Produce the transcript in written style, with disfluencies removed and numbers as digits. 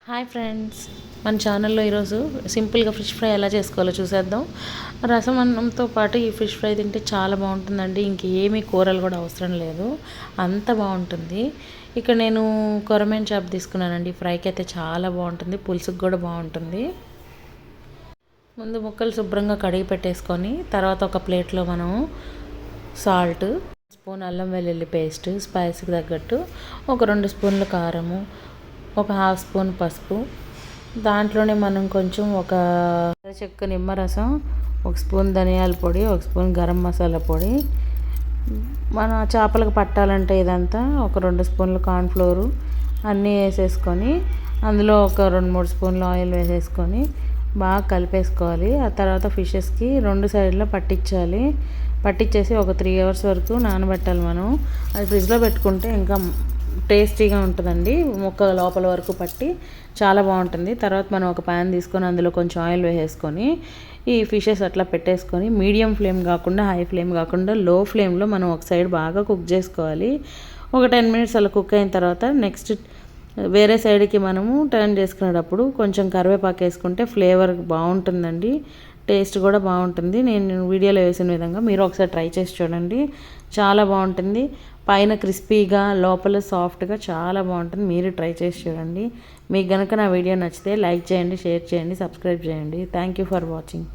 Hi friends, మన ఛానల్లో ఈరోజు సింపుల్గా ఫిష్ ఫ్రై ఎలా చేసుకోవాలో చూసేద్దాం. రసం అన్నంతో పాటు ఈ ఫిష్ ఫ్రై తింటే చాలా బాగుంటుందండి. ఇంకేమీ కూరలు కూడా అవసరం లేదు, అంత బాగుంటుంది. ఇక్కడ నేను కొరమేన్ చేప తీసుకున్నానండి. ఫ్రైకి అయితే చాలా బాగుంటుంది, పులుసుకు కూడా బాగుంటుంది. ముందు ముక్కలు శుభ్రంగా కడిగి పెట్టేసుకొని తర్వాత ఒక ప్లేట్లో మనం సాల్ట్, స్పూన్ అల్లం వెల్లుల్లి పేస్ట్, స్పైస్కి తగ్గట్టు ఒక 2 స్పూన్ల కారము, ఒక హాఫ్ స్పూన్ పసుపు, దాంట్లోనే మనం కొంచెం ఒక చెక్క నిమ్మరసం, ఒక స్పూన్ ధనియాల పొడి, ఒక స్పూన్ గరం మసాలా పొడి, మన చేపలకు పట్టాలంటే ఇదంతా ఒక 2 స్పూన్లు కార్న్ఫ్లోరు అన్నీ వేసేసుకొని అందులో ఒక 2-3 స్పూన్లు ఆయిల్ వేసేసుకొని బాగా కలిపేసుకోవాలి. ఆ తర్వాత ఫిషెస్కి 2 సైడ్లో పట్టించేసి ఒక 3 అవర్స్ వరకు నానబెట్టాలి. మనం అది ఫ్రిడ్జ్లో పెట్టుకుంటే ఇంకా టేస్టీగా ఉంటుందండి. ముక్క లోపల వరకు పట్టి చాలా బాగుంటుంది. తర్వాత మనం ఒక ప్యాన్ తీసుకొని అందులో కొంచెం ఆయిల్ వేసేసుకొని ఈ ఫిషెస్ అట్లా పెట్టేసుకొని మీడియం ఫ్లేమ్ కాకుండా హై ఫ్లేమ్ కాకుండా లో ఫ్లేమ్లో మనం ఒక సైడ్ బాగా కుక్ చేసుకోవాలి. ఒక 10 మినిట్స్ అలా కుక్ అయిన తర్వాత నెక్స్ట్ వేరే సైడ్కి మనము టర్న్ చేసుకునేటప్పుడు కొంచెం కరివేపాకు వేసుకుంటే ఫ్లేవర్ బాగుంటుందండి, టేస్ట్ కూడా బాగుంటుంది. నేను వీడియోలో వేసిన విధంగా మీరు ఒకసారి ట్రై చేసి చూడండి, చాలా బాగుంటుంది. పైన క్రిస్పీగా లోపల సాఫ్ట్గా చాలా బాగుంటుంది. మీరు ట్రై చేసి చూడండి. మీకు కనుక నా వీడియో నచ్చితే లైక్ చేయండి, షేర్ చేయండి, సబ్స్క్రైబ్ చేయండి. Thank you for watching.